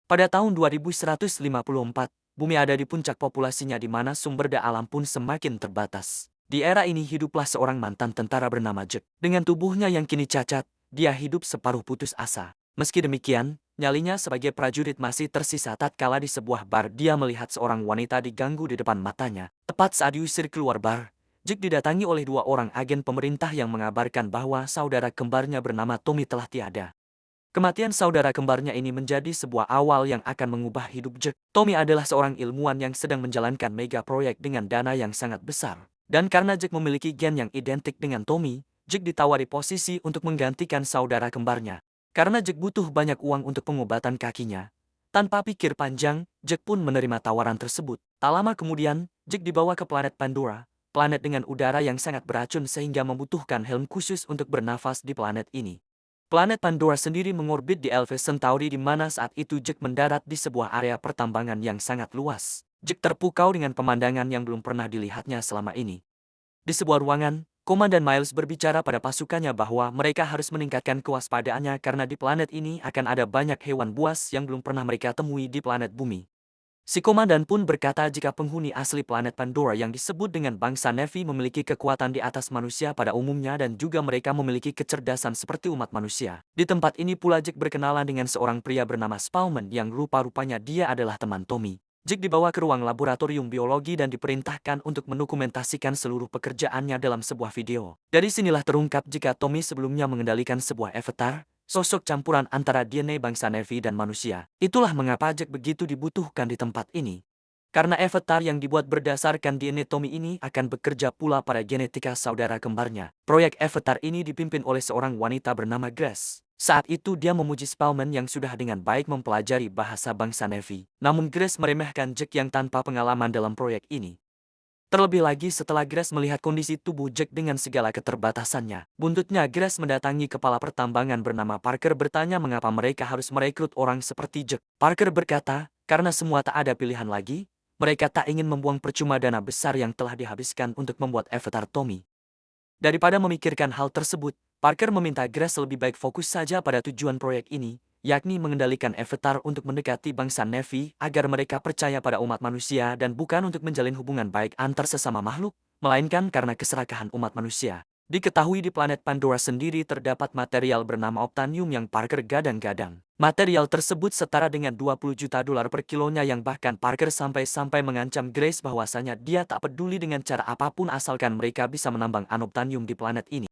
Pada tahun 2154, bumi ada di puncak populasinya di mana sumber daya alam pun semakin terbatas. Di era ini hiduplah seorang mantan tentara bernama Jack. Dengan tubuhnya yang kini cacat, dia hidup separuh putus asa. Meski demikian, nyalinya sebagai prajurit masih tersisa tatkala di sebuah bar dia melihat seorang wanita diganggu di depan matanya. Tepat saat diusir keluar bar, Jack didatangi oleh dua orang agen pemerintah yang mengabarkan bahwa saudara kembarnya bernama Tommy telah tiada. Kematian saudara kembarnya ini menjadi sebuah awal yang akan mengubah hidup Jack. Tommy adalah seorang ilmuwan yang sedang menjalankan mega proyek dengan dana yang sangat besar. Dan karena Jack memiliki gen yang identik dengan Tommy, Jack ditawari posisi untuk menggantikan saudara kembarnya. Karena Jack butuh banyak uang untuk pengobatan kakinya. Tanpa pikir panjang, Jack pun menerima tawaran tersebut. Tak lama kemudian, Jack dibawa ke planet Pandora, planet dengan udara yang sangat beracun sehingga membutuhkan helm khusus untuk bernafas di planet ini. Planet Pandora sendiri mengorbit di Alpha Centauri di mana saat itu Jack mendarat di sebuah area pertambangan yang sangat luas. Jack terpukau dengan pemandangan yang belum pernah dilihatnya selama ini. Di sebuah ruangan, Komandan Miles berbicara pada pasukannya bahwa mereka harus meningkatkan kewaspadaannya karena di planet ini akan ada banyak hewan buas yang belum pernah mereka temui di planet bumi. Si komandan pun berkata jika penghuni asli planet Pandora yang disebut dengan bangsa Na'vi memiliki kekuatan di atas manusia pada umumnya dan juga mereka memiliki kecerdasan seperti umat manusia. Di tempat ini pula Jack berkenalan dengan seorang pria bernama Spauman yang rupa-rupanya dia adalah teman Tommy. Jack dibawa ke ruang laboratorium biologi dan diperintahkan untuk mendokumentasikan seluruh pekerjaannya dalam sebuah video. Dari sinilah terungkap jika Tommy sebelumnya mengendalikan sebuah avatar, sosok campuran antara DNA bangsa Na'vi dan manusia. Itulah mengapa Jack begitu dibutuhkan di tempat ini. Karena avatar yang dibuat berdasarkan DNA Tommy ini akan bekerja pula pada genetika saudara kembarnya. Proyek avatar ini dipimpin oleh seorang wanita bernama Grace. Saat itu dia memuji Spauman yang sudah dengan baik mempelajari bahasa bangsa Na'vi. Namun Grace meremehkan Jack yang tanpa pengalaman dalam proyek ini. Terlebih lagi setelah Grace melihat kondisi tubuh Jack dengan segala keterbatasannya. Buntutnya Grace mendatangi kepala pertambangan bernama Parker bertanya mengapa mereka harus merekrut orang seperti Jack. Parker berkata, karena semua tak ada pilihan lagi, mereka tak ingin membuang percuma dana besar yang telah dihabiskan untuk membuat avatar Tommy. Daripada memikirkan hal tersebut, Parker meminta Grace lebih baik fokus saja pada tujuan proyek ini, yakni mengendalikan avatar untuk mendekati bangsa Na'vi agar mereka percaya pada umat manusia dan bukan untuk menjalin hubungan baik antar sesama makhluk, melainkan karena keserakahan umat manusia. Diketahui di planet Pandora sendiri terdapat material bernama Optanium yang Parker gadang-gadang. Material tersebut setara dengan 20 juta dolar per kilonya yang bahkan Parker sampai-sampai mengancam Grace bahwasanya dia tak peduli dengan cara apapun asalkan mereka bisa menambang Anoptanium di planet ini.